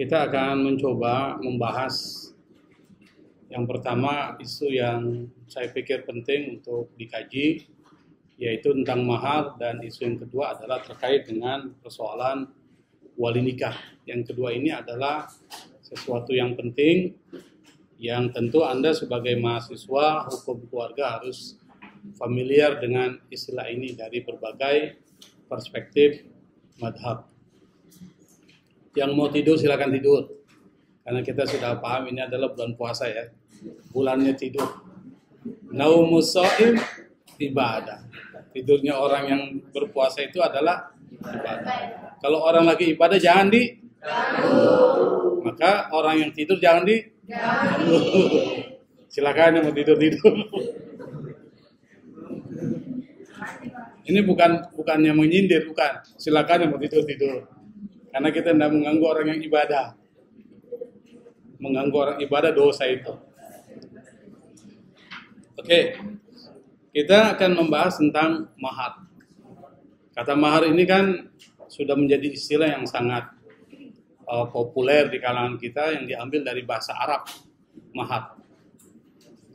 Kita akan mencoba membahas yang pertama isu yang saya pikir penting untuk dikaji, yaitu tentang mahar, dan isu yang kedua adalah terkait dengan persoalan wali nikah. Yang kedua ini adalah sesuatu yang penting yang tentu Anda sebagai mahasiswa hukum keluarga harus familiar dengan istilah ini dari berbagai perspektif madhab. Yang mau tidur silakan tidur, karena kita sudah paham ini adalah bulan puasa ya, bulannya tidur. Naumus shaim ibadah. Tidurnya orang yang berpuasa itu adalah ibadah. Kalau orang lagi ibadah jangan maka orang yang tidur jangan silakan yang mau tidur. Ini bukannya menyindir, bukan. Silakan yang mau tidur. Karena kita tidak mengganggu orang yang ibadah. Mengganggu orang ibadah dosa itu. Oke, kita akan membahas tentang mahar. Kata mahar ini kan sudah menjadi istilah yang sangat populer di kalangan kita, yang diambil dari bahasa Arab, mahar.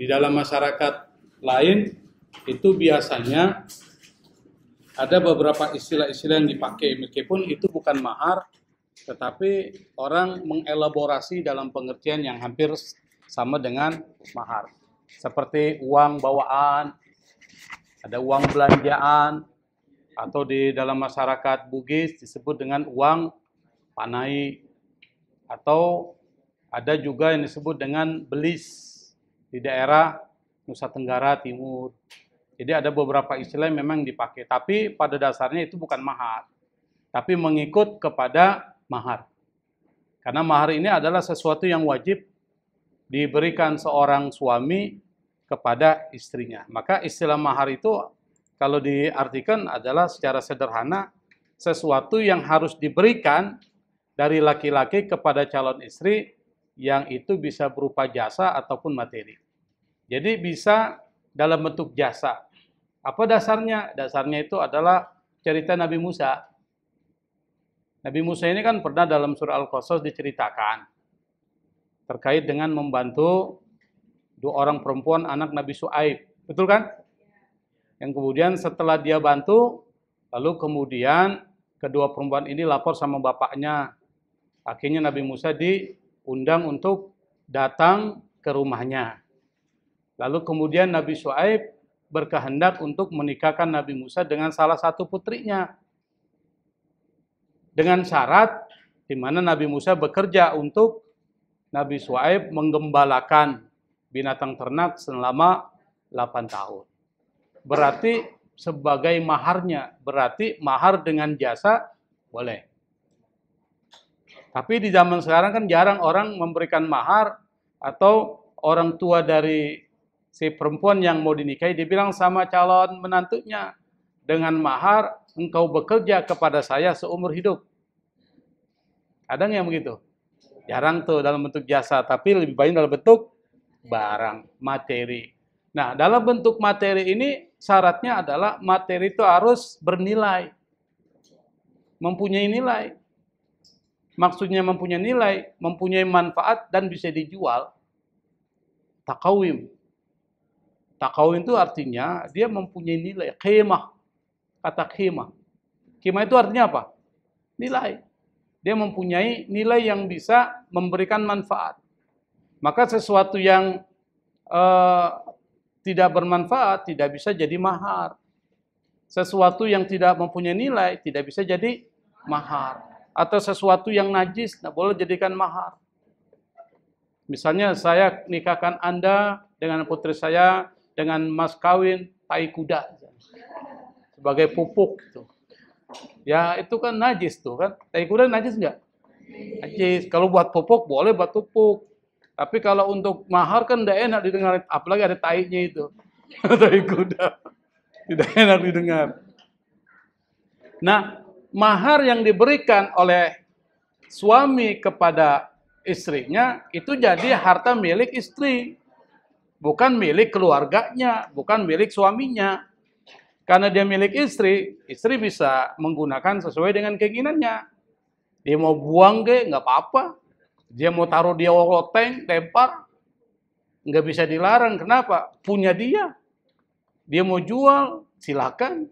Di dalam masyarakat lain itu biasanya ada beberapa istilah-istilah yang dipakai, meskipun itu bukan mahar, tetapi orang mengelaborasi dalam pengertian yang hampir sama dengan mahar. Seperti uang bawaan, ada uang belanjaan, atau di dalam masyarakat Bugis disebut dengan uang panai, atau ada juga yang disebut dengan belis di daerah Nusa Tenggara Timur. Jadi ada beberapa istilah yang memang dipakai, tapi pada dasarnya itu bukan mahar, tapi mengikut kepada mahar. Karena mahar ini adalah sesuatu yang wajib diberikan seorang suami kepada istrinya. Maka istilah mahar itu kalau diartikan adalah secara sederhana sesuatu yang harus diberikan dari laki-laki kepada calon istri, yang itu bisa berupa jasa ataupun materi. Jadi bisa dalam bentuk jasa. Apa dasarnya? Dasarnya itu adalah cerita Nabi Musa. Nabi Musa ini kan pernah dalam surah Al-Qasas diceritakan terkait dengan membantu dua orang perempuan anak Nabi Shu'aib. Betul kan? Yang kemudian setelah dia bantu, lalu kemudian kedua perempuan ini lapor sama bapaknya. Akhirnya Nabi Musa diundang untuk datang ke rumahnya. Lalu kemudian Nabi Shu'aib berkehendak untuk menikahkan Nabi Musa dengan salah satu putrinya. Dengan syarat di mana Nabi Musa bekerja untuk Nabi Shu'aib menggembalakan binatang ternak selama 8 tahun. Berarti sebagai maharnya, berarti mahar dengan jasa boleh. Tapi di zaman sekarang kan jarang orang memberikan mahar, atau orang tua dari si perempuan yang mau dinikahi dibilang sama calon menantunya, dengan mahar engkau bekerja kepada saya seumur hidup. Ada nggak yang begitu? Jarang tuh dalam bentuk jasa, tapi lebih banyak dalam bentuk barang, materi. Nah, dalam bentuk materi ini syaratnya adalah materi itu harus bernilai, mempunyai nilai. Maksudnya mempunyai nilai, mempunyai manfaat, dan bisa dijual. Takawim. Takawim itu artinya dia mempunyai nilai. Qimah. Kata qimah. Qimah itu artinya apa? Nilai. Dia mempunyai nilai yang bisa memberikan manfaat. Maka sesuatu yang tidak bermanfaat tidak bisa jadi mahar. Sesuatu yang tidak mempunyai nilai tidak bisa jadi mahar. Atau sesuatu yang najis tidak boleh jadikan mahar. Misalnya saya nikahkan Anda dengan putri saya dengan mas kawin tai kuda sebagai pupuk gitu. Ya itu kan najis tuh kan. Tai kuda najis enggak? Najis. Kalau buat pupuk boleh buat pupuk. Tapi kalau untuk mahar kan tidak enak didengar, apalagi ada tainya itu. Tai kuda. Tidak enak didengar. Nah, mahar yang diberikan oleh suami kepada istrinya itu jadi harta milik istri, bukan milik keluarganya, bukan milik suaminya. Karena dia milik istri, istri bisa menggunakan sesuai dengan keinginannya. Dia mau buang nggak apa-apa. Dia mau taruh dia loteng, tempar, nggak bisa dilarang. Kenapa? Punya dia. Dia mau jual, silakan.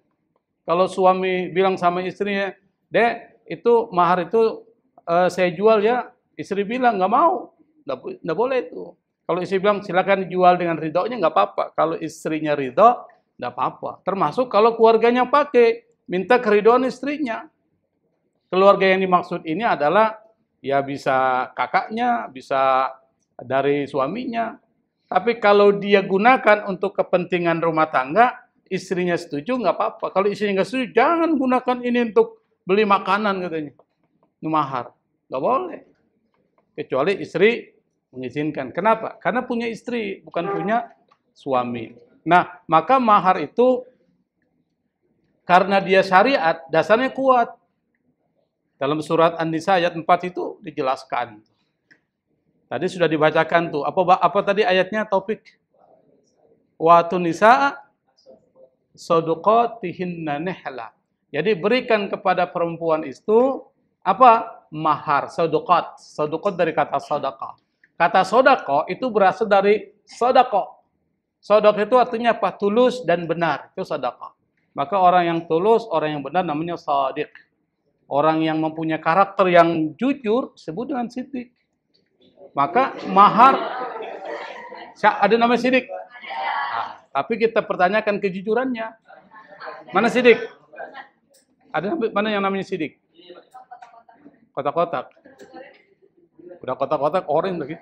Kalau suami bilang sama istrinya, Dek, itu mahar itu saya jual ya. Istri bilang nggak mau, nggak boleh itu. Kalau istri bilang silakan dijual dengan ridhonya nggak apa-apa. Kalau istrinya ridho, nggak apa-apa. Termasuk kalau keluarganya pakai, minta keridhaan istrinya. Keluarga yang dimaksud ini adalah ya bisa kakaknya, bisa dari suaminya. Tapi kalau dia gunakan untuk kepentingan rumah tangga, istrinya setuju nggak apa-apa. Kalau istrinya nggak setuju, jangan gunakan ini untuk beli makanan katanya. Ini mahar. Nggak boleh. Kecuali istri mengizinkan. Kenapa? Karena punya istri, bukan punya suami. Nah, maka mahar itu karena dia syariat, dasarnya kuat. Dalam surat An-Nisa ayat 4 itu dijelaskan. Tadi sudah dibacakan tuh. Apa tadi ayatnya topik? Wa tunisa sadaqatihinna nihla. Jadi berikan kepada perempuan itu apa? Mahar, sadaqat. Sadaqat dari kata sedekah. Kata sedekah itu berasal dari sedekah. Sedekah itu artinya apa? Tulus dan benar. Itu sedekah. Maka orang yang tulus, orang yang benar namanya shadiq. Orang yang mempunyai karakter yang jujur disebut dengan siddiq. Maka mahar ada namanya siddiq. Nah, tapi kita pertanyakan kejujurannya. Mana siddiq? Ada mana yang namanya siddiq? Kotak-kotak. Udah kotak-kotak orang lagi.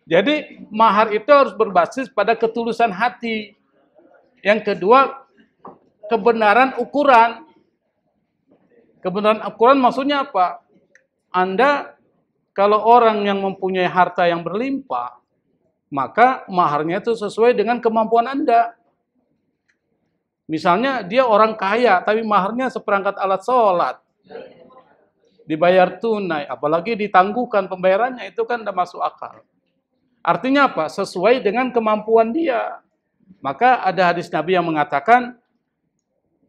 Jadi mahar itu harus berbasis pada ketulusan hati. Yang kedua, kebenaran ukuran. Kebenaran ukuran maksudnya apa? Anda kalau orang yang mempunyai harta yang berlimpah, maka maharnya itu sesuai dengan kemampuan Anda. Misalnya dia orang kaya, tapi maharnya seperangkat alat sholat. Dibayar tunai, apalagi ditangguhkan pembayarannya, itu kan tidak masuk akal. Artinya apa? Sesuai dengan kemampuan dia. Maka ada hadis Nabi yang mengatakan,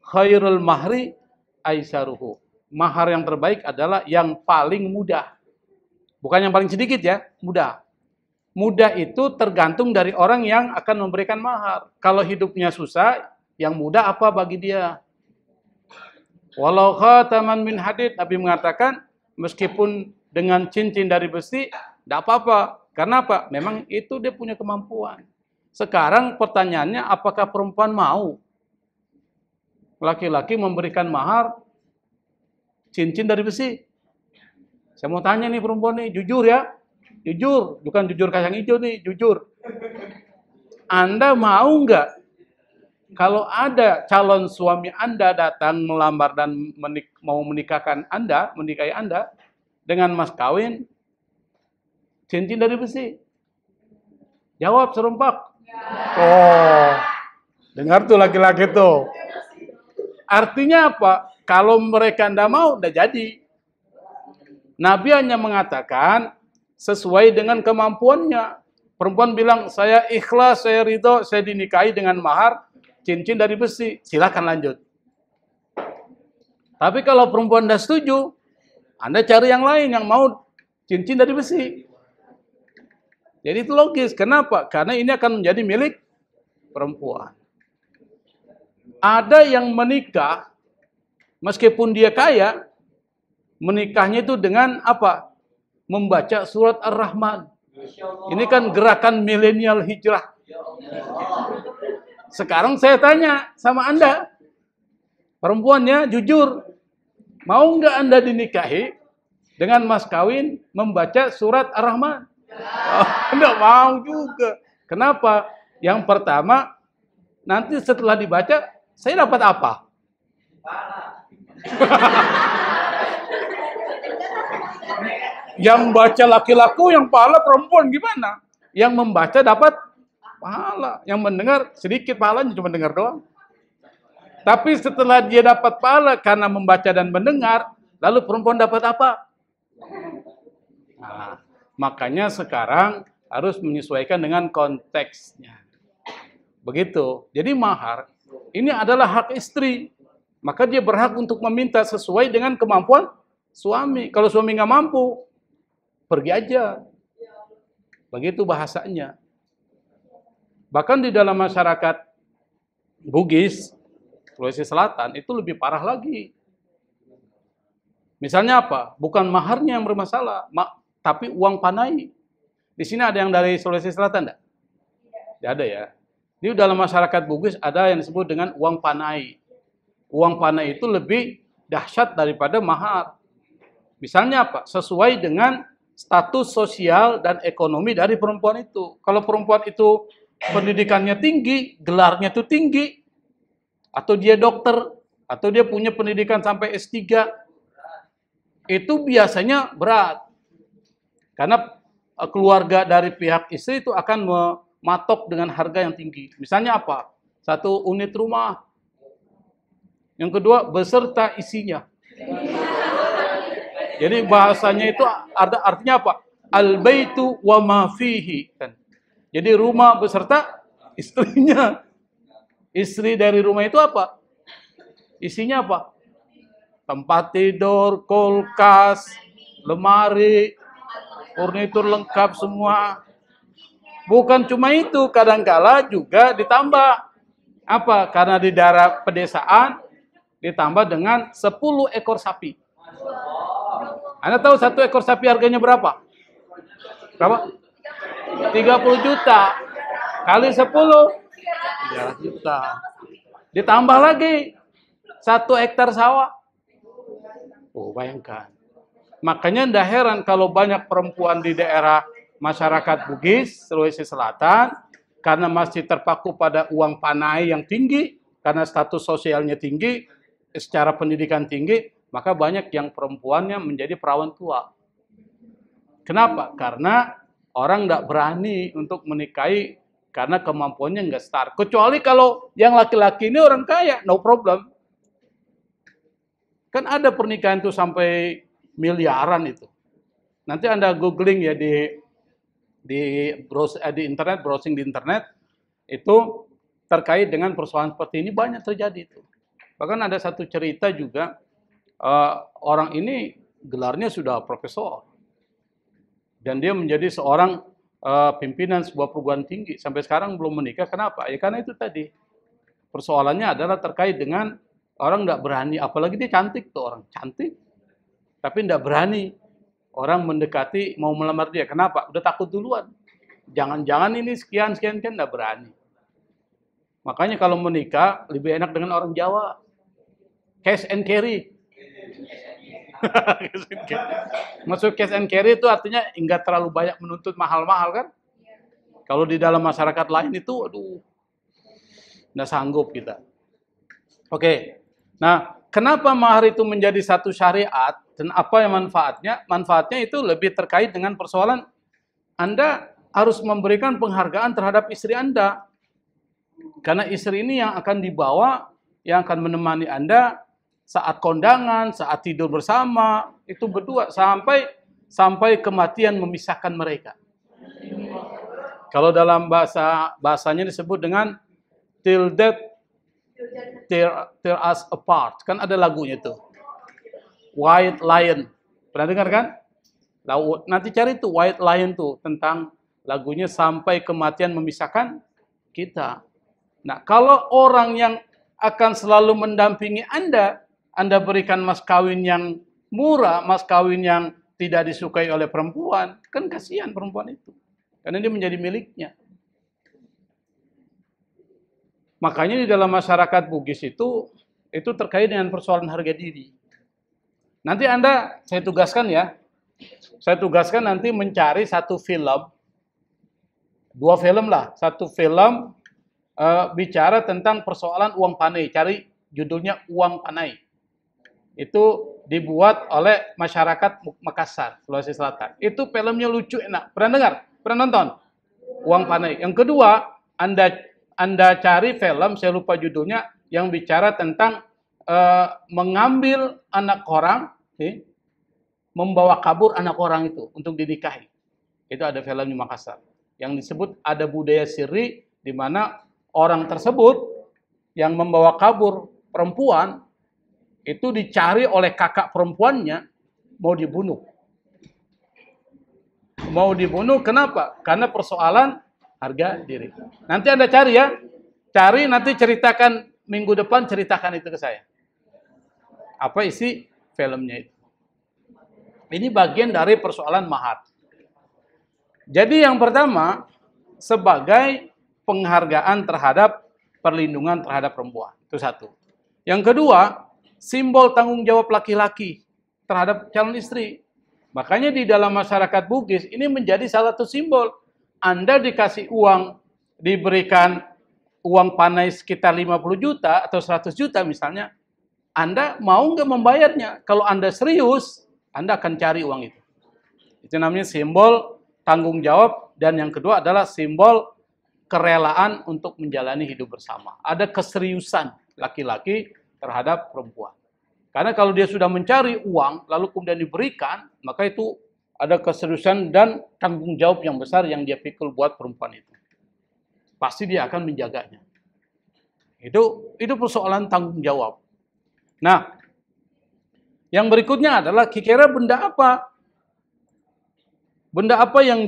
khairul mahri aisaruhu. Mahar yang terbaik adalah yang paling mudah. Bukan yang paling sedikit ya, mudah. Mudah itu tergantung dari orang yang akan memberikan mahar. Kalau hidupnya susah, yang mudah apa bagi dia? Walau khataman min hadid, Nabi mengatakan, meskipun dengan cincin dari besi, tidak apa-apa. Karena apa? Memang itu dia punya kemampuan. Sekarang pertanyaannya, apakah perempuan mau laki-laki memberikan mahar cincin dari besi? Saya mau tanya nih perempuan nih, jujur ya. Jujur, bukan jujur kacang hijau nih, jujur. Anda mau nggak kalau ada calon suami Anda datang melamar dan mau menikahkan Anda, menikahi Anda dengan mas kawin cincin dari besi? Jawab serempak. Oh, dengar tuh laki-laki tuh. Artinya apa? Kalau mereka ndak mau, ndak jadi. Nabi hanya mengatakan sesuai dengan kemampuannya. Perempuan bilang, saya ikhlas, saya ridho, saya dinikahi dengan mahar cincin dari besi. Silakan lanjut. Tapi kalau perempuan ndak setuju, Anda cari yang lain yang mau cincin dari besi. Jadi itu logis. Kenapa? Karena ini akan menjadi milik perempuan. Ada yang menikah, meskipun dia kaya, menikahnya itu dengan apa? Membaca surat Ar-Rahman. Ini kan gerakan milenial hijrah. Sekarang saya tanya sama Anda, perempuannya jujur, mau nggak Anda dinikahi dengan mas kawin membaca surat Ar-Rahman? Oh, enggak mau juga. Kenapa? Yang pertama, nanti setelah dibaca, saya dapat apa? Yang baca laki-laki, yang pahala perempuan gimana? Yang membaca dapat pahala, yang mendengar sedikit pahalanya, cuma dengar doang. Tapi setelah dia dapat pahala karena membaca dan mendengar, lalu perempuan dapat apa? Nah, makanya sekarang harus menyesuaikan dengan konteksnya. Begitu. Jadi mahar ini adalah hak istri. Maka dia berhak untuk meminta sesuai dengan kemampuan suami. Kalau suami nggak mampu, pergi aja. Begitu bahasanya. Bahkan di dalam masyarakat Bugis, Sulawesi Selatan, itu lebih parah lagi. Misalnya apa? Bukan maharnya yang bermasalah, tapi uang panai. Di sini ada yang dari Sulawesi Selatan enggak? Tidak ada ya. Di dalam masyarakat Bugis ada yang disebut dengan uang panai. Uang panai itu lebih dahsyat daripada mahar. Misalnya apa? Sesuai dengan status sosial dan ekonomi dari perempuan itu. Kalau perempuan itu pendidikannya tinggi, gelarnya itu tinggi, atau dia dokter, atau dia punya pendidikan sampai S3, itu biasanya berat. Karena keluarga dari pihak istri itu akan mematok dengan harga yang tinggi. Misalnya apa? 1 unit rumah. Yang kedua, beserta isinya. Jadi bahasanya itu artinya apa? Al-baitu wa ma fihi. Jadi rumah beserta istrinya. Istri dari rumah itu apa? Isinya apa? Tempat tidur, kulkas, lemari, furnitur lengkap semua. Bukan cuma itu, kadangkala juga ditambah. Apa? Karena di daerah pedesaan ditambah dengan 10 ekor sapi. Anda tahu 1 ekor sapi harganya berapa? Berapa? 30 juta. Kali 10, 300 juta. Ditambah lagi 1 hektar sawah. Oh, bayangkan. Makanya tidak heran kalau banyak perempuan di daerah masyarakat Bugis, Sulawesi Selatan, karena masih terpaku pada uang panai yang tinggi, karena status sosialnya tinggi, secara pendidikan tinggi, maka banyak yang perempuannya menjadi perawan tua. Kenapa? Karena orang tidak berani untuk menikahi karena kemampuannya nggak start. Kecuali kalau yang laki-laki ini orang kaya, no problem. Kan ada pernikahan itu sampai miliaran itu. Nanti Anda googling ya di internet, browsing di internet, itu terkait dengan persoalan seperti ini banyak terjadi itu. Bahkan ada satu cerita juga, orang ini gelarnya sudah profesor. Dan dia menjadi seorang pimpinan sebuah perguruan tinggi. Sampai sekarang belum menikah. Kenapa? Ya karena itu tadi. Persoalannya adalah terkait dengan orang tidak berani. Apalagi dia cantik tuh orang. Cantik. Tapi tidak berani. Orang mendekati mau melamar dia. Kenapa? Udah takut duluan. Jangan-jangan ini sekian-sekian kan tidak berani. Makanya kalau menikah lebih enak dengan orang Jawa. Cash and carry. Maksud cash and carry itu artinya enggak terlalu banyak menuntut mahal-mahal kan? Kalau di dalam masyarakat lain itu, aduh, nggak sanggup kita. Oke, nah kenapa mahar itu menjadi satu syariat dan apa yang manfaatnya? Manfaatnya itu lebih terkait dengan persoalan Anda harus memberikan penghargaan terhadap istri Anda. Karena istri ini yang akan dibawa, yang akan menemani Anda saat kondangan, saat tidur bersama, itu berdua sampai kematian memisahkan mereka. Kalau dalam bahasanya disebut dengan till death tear us apart. Kan ada lagunya tuh. White Lion. Pernah dengar kan? Nanti cari tuh White Lion tuh tentang lagunya sampai kematian memisahkan kita. Nah, kalau orang yang akan selalu mendampingi Anda berikan mas kawin yang murah, mas kawin yang tidak disukai oleh perempuan, kan kasihan perempuan itu. Karena dia menjadi miliknya. Makanya di dalam masyarakat Bugis itu terkait dengan persoalan harga diri. Nanti saya tugaskan ya, saya tugaskan nanti mencari satu film, 2 film lah, satu film bicara tentang persoalan uang panai, cari judulnya Uang Panai. Itu dibuat oleh masyarakat Makassar, Sulawesi Selatan. Itu filmnya lucu, enak. Pernah dengar? Pernah nonton? Uang Panai. Yang kedua, Anda cari film, saya lupa judulnya, yang bicara tentang mengambil anak orang, membawa kabur anak orang itu untuk dinikahi. Itu ada film di Makassar. Yang disebut ada budaya siri, di mana orang tersebut yang membawa kabur perempuan, itu dicari oleh kakak perempuannya, mau dibunuh. Mau dibunuh kenapa? Karena persoalan harga diri. Nanti Anda cari ya. Cari nanti ceritakan minggu depan, ceritakan itu ke saya. Apa isi filmnya itu? Ini bagian dari persoalan mahar. Jadi yang pertama, sebagai penghargaan terhadap perlindungan terhadap perempuan. Itu satu. Yang kedua, simbol tanggung jawab laki-laki terhadap calon istri. Makanya di dalam masyarakat Bugis, ini menjadi salah satu simbol. Anda dikasih uang, diberikan uang panai sekitar 50 juta atau 100 juta misalnya, Anda mau nggak membayarnya? Kalau Anda serius, Anda akan cari uang itu. Itu namanya simbol tanggung jawab. Dan yang kedua adalah simbol kerelaan untuk menjalani hidup bersama. Ada keseriusan laki-laki terhadap perempuan. Karena kalau dia sudah mencari uang, lalu kemudian diberikan, maka itu ada keseriusan dan tanggung jawab yang besar yang dia pikul buat perempuan itu. Pasti dia akan menjaganya. Itu persoalan tanggung jawab. Nah, yang berikutnya adalah kira-kira benda apa? Benda apa yang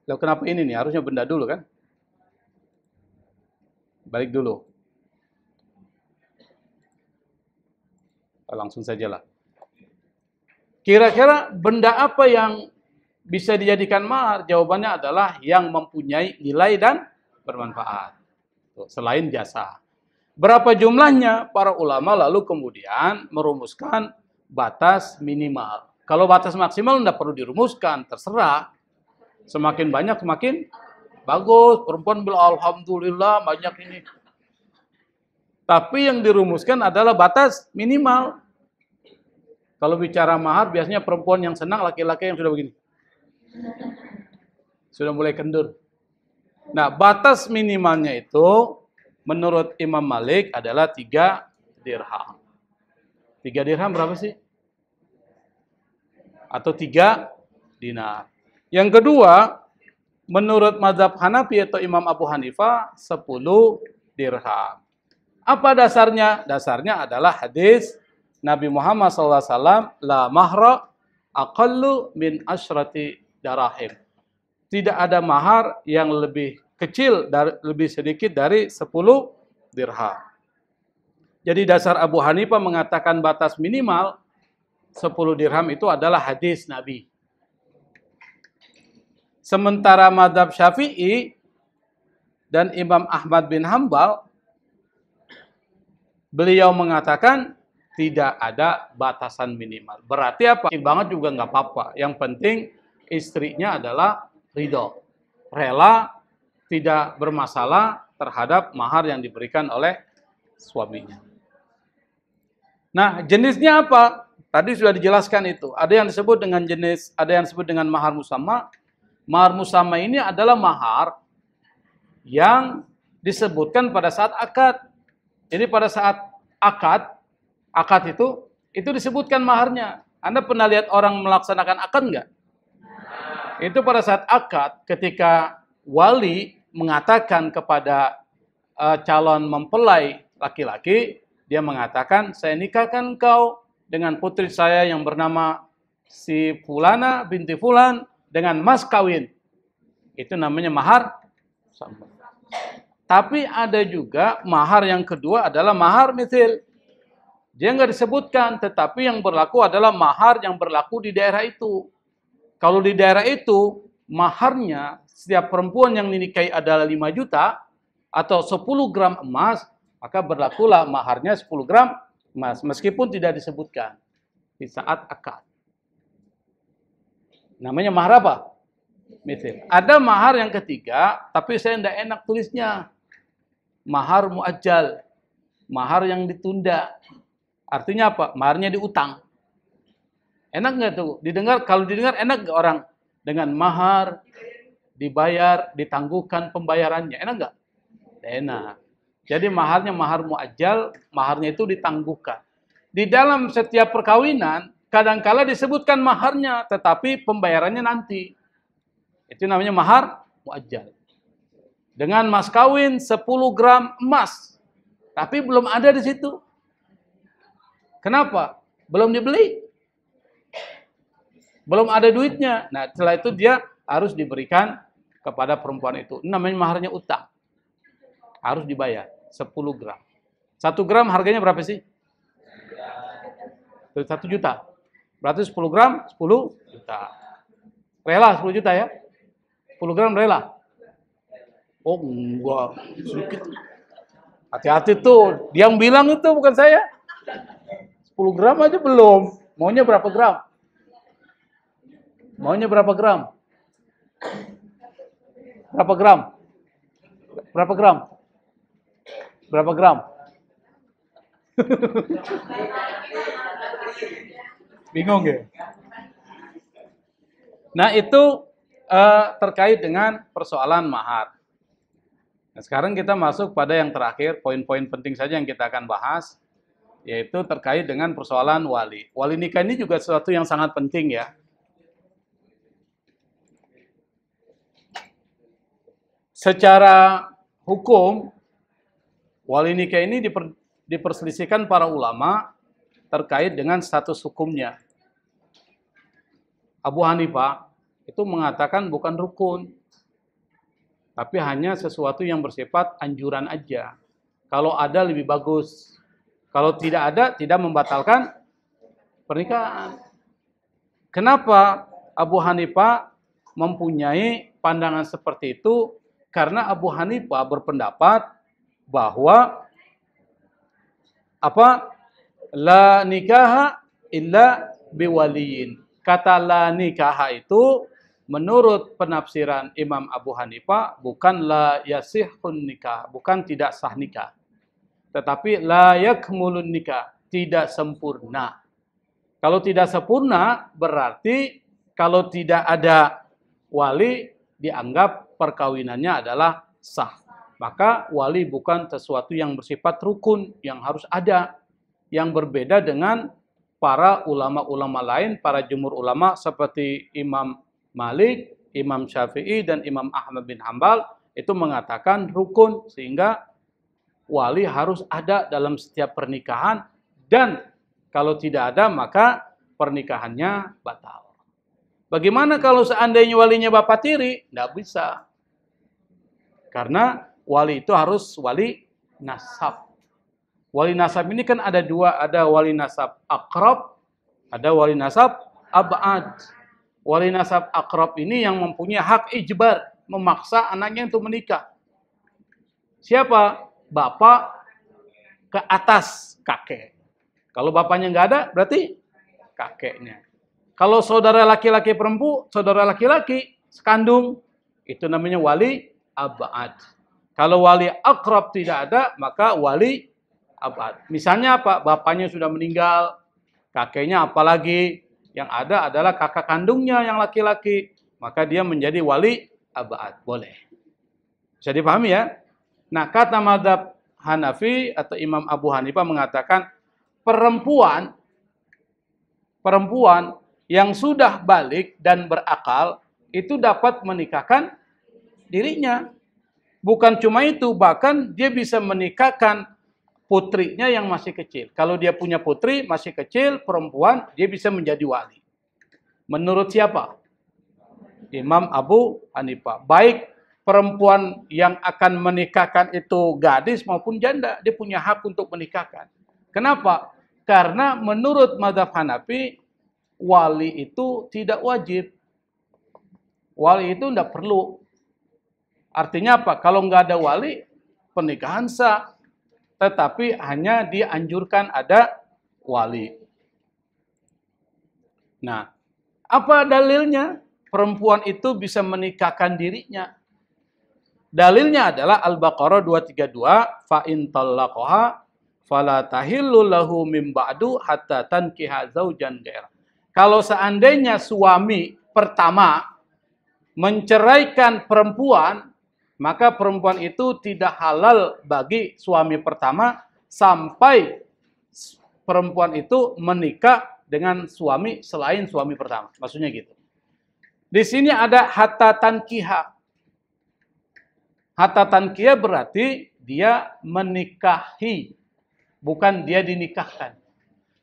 Loh, kenapa ini nih? Harusnya benda dulu kan? Balik dulu. Langsung sajalah. Kira-kira benda apa yang bisa dijadikan mahar? Jawabannya adalah yang mempunyai nilai dan bermanfaat. Selain jasa. Berapa jumlahnya? Para ulama lalu kemudian merumuskan batas minimal. Kalau batas maksimal tidak perlu dirumuskan, terserah. Semakin banyak semakin bagus. Perempuan bilang alhamdulillah banyak ini. Tapi yang dirumuskan adalah batas minimal. Kalau bicara mahar biasanya perempuan yang senang, laki-laki yang sudah begini. Sudah mulai kendur. Nah, batas minimalnya itu menurut Imam Malik adalah 3 dirham. 3 dirham berapa sih? Atau 3 dinar. Yang kedua, menurut mazhab Hanafi atau Imam Abu Hanifah 10 dirham. Apa dasarnya? Dasarnya adalah hadis Nabi Muhammad SAW, la mahra aqallu min asyrati darahim. Tidak ada mahar yang lebih kecil, lebih sedikit dari 10 dirham. Jadi dasar Abu Hanifah mengatakan batas minimal 10 dirham itu adalah hadis Nabi. Sementara mazhab Syafi'i dan Imam Ahmad bin Hambal, beliau mengatakan tidak ada batasan minimal. Berarti apa? Banget juga nggak apa-apa. Yang penting istrinya adalah ridho, rela, tidak bermasalah terhadap mahar yang diberikan oleh suaminya. Nah, jenisnya apa? Tadi sudah dijelaskan itu. Ada yang disebut dengan jenis, ada yang disebut dengan mahar musamma. Mahar musamma ini adalah mahar yang disebutkan pada saat akad. Jadi pada saat akad itu disebutkan maharnya. Anda pernah lihat orang melaksanakan akad enggak? Itu pada saat akad ketika wali mengatakan kepada calon mempelai laki-laki, dia mengatakan, saya nikahkan engkau dengan putri saya yang bernama si Fulana binti Fulan dengan mas kawin. Itu namanya mahar. Tapi ada juga mahar yang kedua adalah mahar mithil. Dia nggak disebutkan, tetapi yang berlaku adalah mahar yang berlaku di daerah itu. Kalau di daerah itu, maharnya setiap perempuan yang dinikahi adalah 5 juta atau 10 gram emas, maka berlakulah maharnya 10 gram emas. Meskipun tidak disebutkan di saat akad. Namanya mahar apa? Mithil. Ada mahar yang ketiga, tapi saya tidak enak tulisnya. Mahar muajjal. Mahar yang ditunda. Artinya apa? Maharnya diutang. Enak nggak tuh? Kalau didengar enak nggak orang? Dengan mahar, dibayar, ditangguhkan pembayarannya. Enak nggak? Enak. Jadi maharnya mahar muajjal, maharnya itu ditangguhkan. Di dalam setiap perkawinan, kadangkala disebutkan maharnya, tetapi pembayarannya nanti. Itu namanya mahar muajjal. Dengan mas kawin 10 gram emas. Tapi belum ada di situ. Kenapa? Belum dibeli. Belum ada duitnya. Nah, setelah itu dia harus diberikan kepada perempuan itu. Ini namanya maharnya utang. Harus dibayar 10 gram. 1 gram harganya berapa sih? 1 juta. Berarti 10 gram 10 juta. Rela 10 juta ya? 10 gram rela? Oh enggak, sedikit. Hati-hati tuh, dia yang bilang itu bukan saya. 10 gram aja belum. Maunya berapa gram? Maunya berapa gram? Berapa gram? Berapa gram? Berapa gram? Bingung ya? Nah itu terkait dengan persoalan mahar. Nah, sekarang kita masuk pada yang terakhir, poin-poin penting saja yang kita akan bahas, yaitu terkait dengan persoalan wali. Wali nikah ini juga sesuatu yang sangat penting ya. Secara hukum, wali nikah ini diperselisihkan para ulama terkait dengan status hukumnya. Abu Hanifah itu mengatakan bukan rukun, tapi hanya sesuatu yang bersifat anjuran aja. Kalau ada lebih bagus. Kalau tidak ada, tidak membatalkan pernikahan. Kenapa Abu Hanifah mempunyai pandangan seperti itu? Karena Abu Hanifah berpendapat bahwa la nikaha illa biwaliyin. Kata la nikaha itu menurut penafsiran Imam Abu Hanifah bukan la yasihun nikah, bukan tidak sah nikah. Tetapi la yakmulun nikah, tidak sempurna. Kalau tidak sempurna berarti kalau tidak ada wali dianggap perkawinannya adalah sah. Maka wali bukan sesuatu yang bersifat rukun, yang harus ada. Yang berbeda dengan para ulama-ulama lain, para jumhur ulama seperti Imam Malik, Imam Syafi'i, dan Imam Ahmad bin Hambal itu mengatakan rukun, sehingga wali harus ada dalam setiap pernikahan, dan kalau tidak ada maka pernikahannya batal. Bagaimana kalau seandainya walinya bapak tiri? Tidak bisa. Karena wali itu harus wali nasab. Wali nasab ini kan ada dua, ada wali nasab akrab, ada wali nasab ab'ad. Wali nasab akrab ini yang mempunyai hak ijbar, memaksa anaknya untuk menikah. Siapa? Bapak ke atas kakek. Kalau bapaknya nggak ada, berarti kakeknya. Kalau saudara laki-laki perempuan, saudara laki-laki sekandung, itu namanya wali ab'ad. Kalau wali akrab tidak ada, maka wali ab'ad. Misalnya apa? Bapaknya sudah meninggal, kakeknya apalagi, yang ada adalah kakak kandungnya yang laki-laki, maka dia menjadi wali ab'ad. Boleh. Bisa dipahami ya? Nah, kata mazhab Hanafi atau Imam Abu Hanifah mengatakan perempuan yang sudah balik dan berakal itu dapat menikahkan dirinya. Bukan cuma itu, bahkan dia bisa menikahkan putrinya yang masih kecil. Kalau dia punya putri masih kecil, perempuan, dia bisa menjadi wali. Menurut siapa? Imam Abu Hanifah. Baik perempuan yang akan menikahkan itu gadis maupun janda, dia punya hak untuk menikahkan. Kenapa? Karena menurut mazhab Hanafi, wali itu tidak wajib. Wali itu tidak perlu. Artinya apa? Kalau nggak ada wali, pernikahan sah. Tetapi hanya dianjurkan ada wali. Nah, apa dalilnya? Perempuan itu bisa menikahkan dirinya. Dalilnya adalah Al-Baqarah 232, fa in talaqaha fala tahillu lahu min ba'du hatta tankiha zaujan ghaira. Kalau seandainya suami pertama menceraikan perempuan, maka perempuan itu tidak halal bagi suami pertama sampai perempuan itu menikah dengan suami selain suami pertama. Maksudnya gitu. Di sini ada hatta tankiha. Hatta tankiha berarti dia menikahi, bukan dia dinikahkan.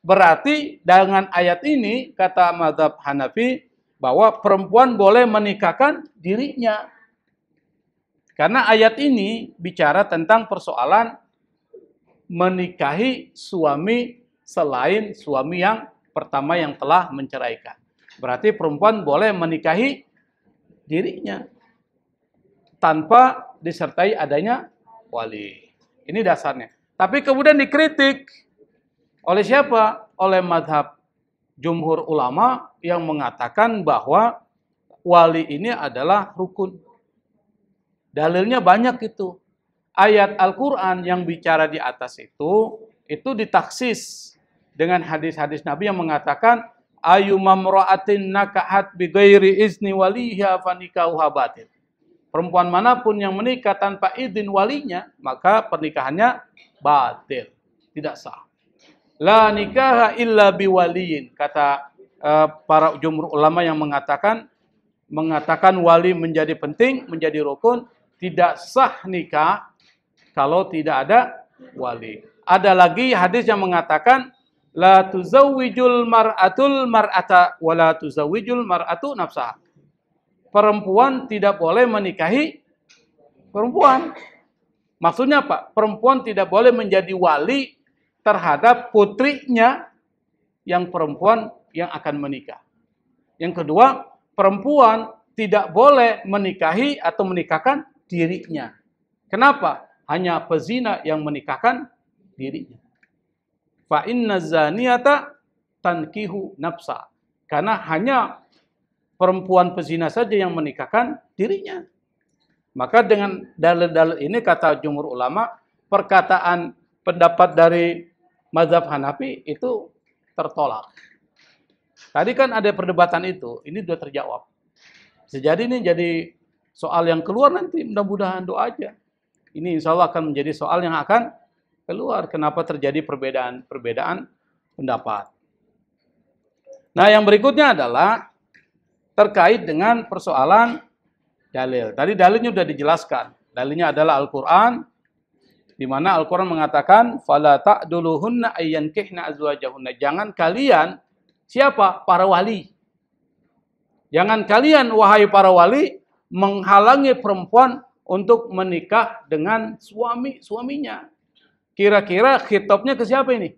Berarti dengan ayat ini, kata mazhab Hanafi, bahwa perempuan boleh menikahkan dirinya. Karena ayat ini bicara tentang persoalan menikahi suami selain suami yang pertama yang telah menceraikan. Berarti perempuan boleh menikahi dirinya tanpa disertai adanya wali. Ini dasarnya. Tapi kemudian dikritik oleh siapa? Oleh mazhab jumhur ulama yang mengatakan bahwa wali ini adalah rukun. Dalilnya banyak itu. Ayat Al-Quran yang bicara di atas itu ditaksis dengan hadis-hadis Nabi yang mengatakan ayyumamra'atin nakahat bighairi izni waliha fanikahuha batil. Perempuan manapun yang menikah tanpa izin walinya, maka pernikahannya batil, tidak sah. La nikaha illa biwaliyin, kata para jumhur ulama yang mengatakan wali menjadi penting, menjadi rukun. Tidak sah nikah kalau tidak ada wali. Ada lagi hadis yang mengatakan la tuzawwijul mar'atul mar'ata wa la tuzawwijul mar'atu nafsaha. Perempuan tidak boleh menikahi perempuan. Maksudnya apa? Perempuan tidak boleh menjadi wali terhadap putrinya yang perempuan yang akan menikah. Yang kedua, perempuan tidak boleh menikahi atau menikahkan dirinya. Kenapa? Hanya pezina yang menikahkan dirinya. Fa inna zaniyata tankihu nafsa. Karena hanya perempuan pezina saja yang menikahkan dirinya. Maka dengan dalil-dalil ini kata jumhur ulama, perkataan pendapat dari mazhab Hanafi itu tertolak. Tadi kan ada perdebatan itu, ini sudah terjawab. Sejadi ini jadi soal yang keluar nanti, mudah-mudahan doa aja. Ini insya Allah akan menjadi soal yang akan keluar. Kenapa terjadi perbedaan pendapat. Nah, yang berikutnya adalah terkait dengan persoalan dalil. Tadi dalilnya sudah dijelaskan. Dalilnya adalah Al-Quran, di mana Al-Quran mengatakan, fala ta'duluhunna ayyankihna azwajahunna. Jangan kalian, siapa? Para wali. Jangan kalian, wahai para wali, menghalangi perempuan untuk menikah dengan suaminya. Kira-kira khitabnya ke siapa ini?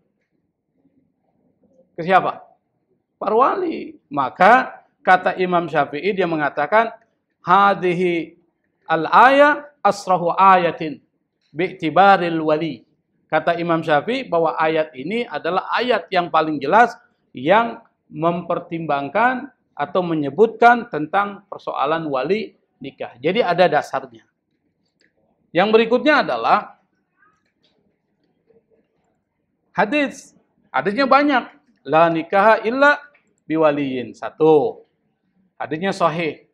Ke siapa? Para wali. Maka kata Imam Syafi'i, dia mengatakan hadhihi al-ayah asrahu ayatin bi'tibaril wali. Kata Imam Syafi'i bahwa ayat ini adalah ayat yang paling jelas yang mempertimbangkan atau menyebutkan tentang persoalan wali nikah. Jadi ada dasarnya. Yang berikutnya adalah hadis. Hadisnya banyak. La nikaha illa biwaliyin. Satu. Hadisnya sahih.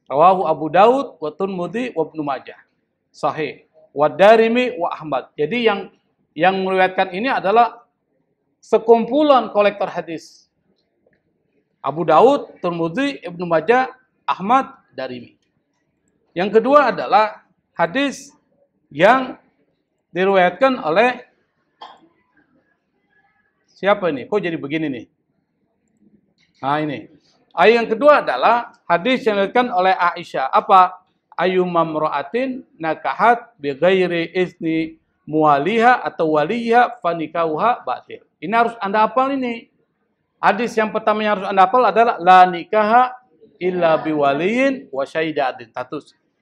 Rawahu Abu Daud wa Tirmidzi wa Ibnu Majah. Sahih. Wa Darimi wa Ahmad. Jadi yang meriwayatkan ini adalah sekumpulan kolektor hadis. Abu Daud, Tirmidzi, Ibnu Majah, Ahmad, Darimi. Yang kedua adalah hadis yang diriwayatkan oleh siapa ini? Kok jadi begini nih? Nah ini. Ayat yang kedua adalah hadis yang diriwayatkan oleh Aisyah. Apa? Ayyumamra'atin nakahat bighairi izni muwaliha atau waliha fanikauha batil. Ini harus Anda hafal ini. Hadis yang pertama yang harus Anda hafal adalah la nikaha illa biwaliyin wa syaidatin.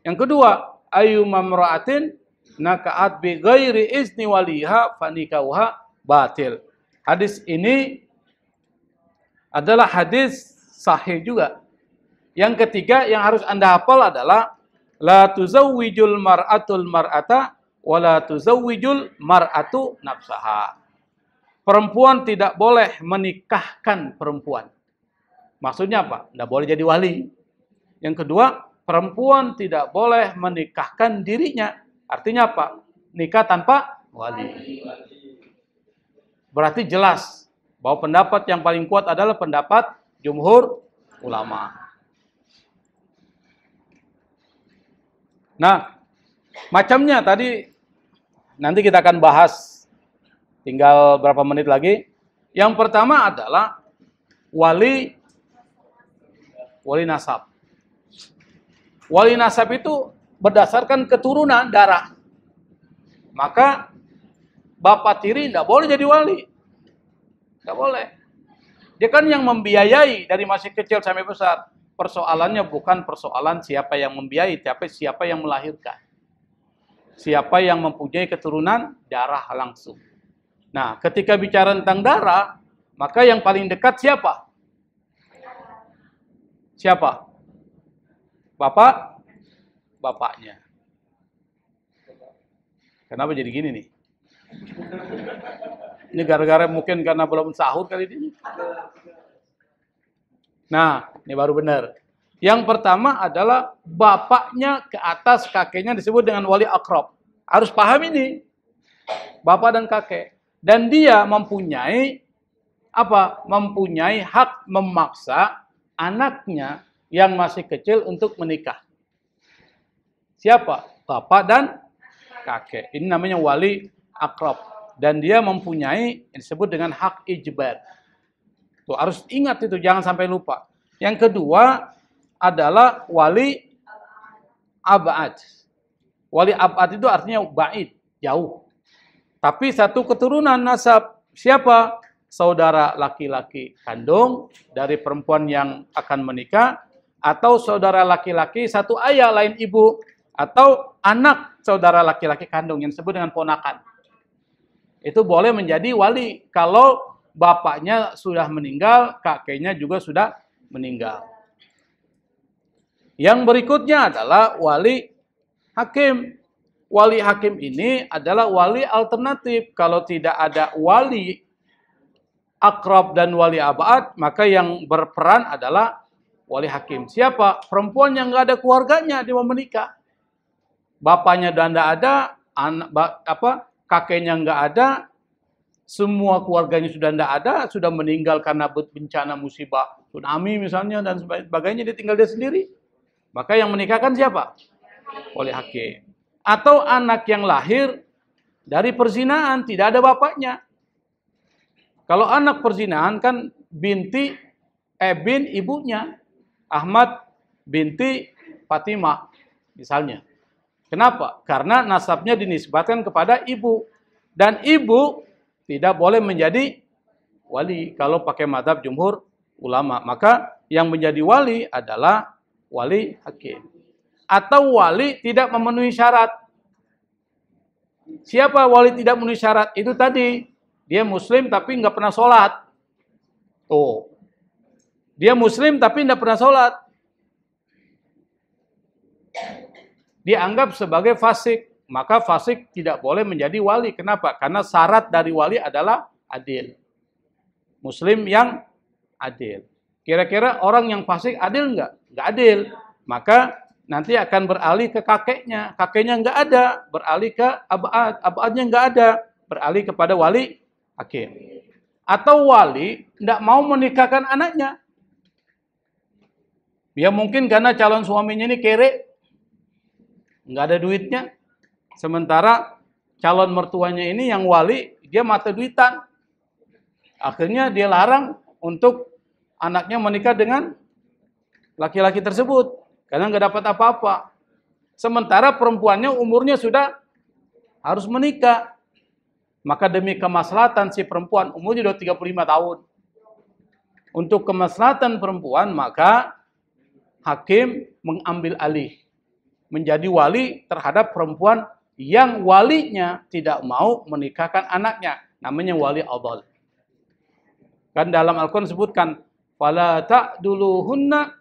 Yang kedua, ayyumamra'atin nakahat bighairi izni waliha fanikauha batil. Hadis ini adalah hadis sahih juga. Yang ketiga yang harus Anda hafal adalah la tuzawwijul mar'atul mar'ata wa la tuzawwijul mar'atu nafsaha. Perempuan tidak boleh menikahkan perempuan. Maksudnya apa? Tidak boleh jadi wali. Yang kedua, perempuan tidak boleh menikahkan dirinya. Artinya apa? Nikah tanpa wali. Berarti jelas bahwa pendapat yang paling kuat adalah pendapat jumhur ulama. Nah, macamnya tadi nanti kita akan bahas, tinggal berapa menit lagi. Yang pertama adalah wali nasab. Wali nasab itu berdasarkan keturunan darah. Maka bapak tiri tidak boleh jadi wali. Tidak boleh. Dia kan yang membiayai dari masih kecil sampai besar. Persoalannya bukan persoalan siapa yang membiayai, tapi siapa yang melahirkan. Siapa yang mempunyai keturunan darah langsung. Nah, ketika bicara tentang darah, maka yang paling dekat siapa? Siapa? Bapaknya. Kenapa jadi gini nih? Ini gara-gara mungkin karena belum sahur kali ini. Nah, ini baru benar. Yang pertama adalah bapaknya ke atas, kakeknya disebut dengan wali akrab. Harus paham ini. Bapak dan kakek. Dan dia mempunyai apa? Mempunyai hak memaksa anaknya yang masih kecil untuk menikah. Siapa? Bapak dan kakek. Ini namanya wali akrab. Dan dia mempunyai yang disebut dengan hak ijbar. Tuh, harus ingat itu, jangan sampai lupa. Yang kedua adalah wali abad. Wali abad itu artinya ba'id, jauh. Tapi satu keturunan nasab. Siapa? Saudara laki-laki kandung dari perempuan yang akan menikah. Atau saudara laki-laki satu ayah lain ibu. Atau anak saudara laki-laki kandung yang disebut dengan ponakan. Itu boleh menjadi wali kalau bapaknya sudah meninggal, kakeknya juga sudah meninggal. Yang berikutnya adalah wali hakim. Wali hakim ini adalah wali alternatif. Kalau tidak ada wali akrab dan wali abad, maka yang berperan adalah wali hakim. Siapa? Perempuan yang nggak ada keluarganya, dia mau menikah. Bapaknya sudah tidak ada, kakeknya nggak ada, semua keluarganya sudah tidak ada, sudah meninggal karena bencana musibah, tsunami misalnya dan sebagainya, dia tinggal dia sendiri. Maka yang menikahkan siapa? Wali hakim. Atau anak yang lahir dari perzinahan, tidak ada bapaknya. Kalau anak perzinahan kan bin ibunya, Ahmad binti Fatimah misalnya. Kenapa? Karena nasabnya dinisbatkan kepada ibu. Dan ibu tidak boleh menjadi wali kalau pakai mazhab jumhur ulama. Maka yang menjadi wali adalah wali hakim. Atau wali tidak memenuhi syarat. Siapa wali tidak memenuhi syarat? Itu tadi. Dia muslim tapi nggak pernah sholat. Tuh. Dia muslim tapi nggak pernah sholat. Dianggap sebagai fasik. Maka fasik tidak boleh menjadi wali. Kenapa? Karena syarat dari wali adalah adil. Muslim yang adil. Kira-kira orang yang fasik adil nggak? Nggak adil. Maka nanti akan beralih ke kakeknya. Kakeknya nggak ada. Beralih ke abad. Abadnya nggak ada. Beralih kepada wali hakim. Atau wali tidak mau menikahkan anaknya. Ya mungkin karena calon suaminya ini kere. Nggak ada duitnya. Sementara calon mertuanya ini yang wali, dia mata duitan. Akhirnya dia larang untuk anaknya menikah dengan laki-laki tersebut. Karena nggak dapat apa-apa. Sementara perempuannya umurnya sudah harus menikah. Maka demi kemaslahatan si perempuan, umurnya sudah 35 tahun. Untuk kemaslahatan perempuan, maka hakim mengambil alih. Menjadi wali terhadap perempuan yang walinya tidak mau menikahkan anaknya. Namanya wali adhal. Kan dalam Al-Quran disebutkan, fala ta'duluhunna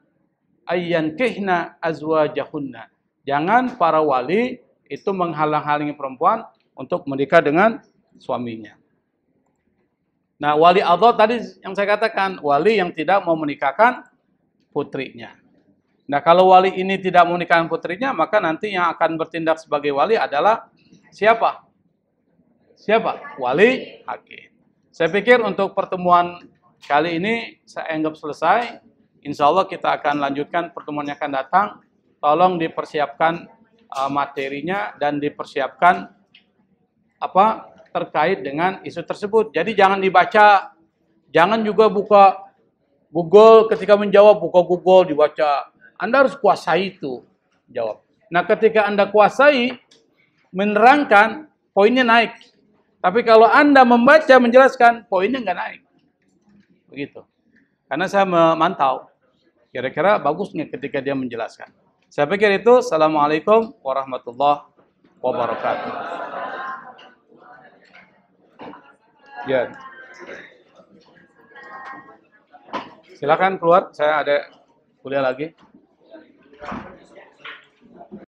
ayyankihna azwajahunna. Jangan para wali itu menghalang-halangi perempuan untuk menikah dengan suaminya. Nah, wali adhal tadi yang saya katakan, wali yang tidak mau menikahkan putrinya. Nah, kalau wali ini tidak mau menikahkan putrinya, maka nanti yang akan bertindak sebagai wali adalah siapa? Siapa? Wali hakim. Saya pikir untuk pertemuan kali ini saya anggap selesai. Insya Allah kita akan lanjutkan pertemuan yang akan datang. Tolong dipersiapkan materinya dan dipersiapkan apa terkait dengan isu tersebut. Jadi jangan dibaca Jangan juga buka Google ketika menjawab, buka Google, dibaca. Anda harus kuasai itu jawab. Nah, ketika Anda kuasai, menerangkan, poinnya naik. Tapi kalau Anda membaca, menjelaskan, poinnya nggak naik. Begitu. Karena saya memantau, kira-kira bagusnya ketika dia menjelaskan. Saya pikir itu. Assalamualaikum warahmatullahi wabarakatuh. Ya. Silakan keluar, saya ada kuliah lagi.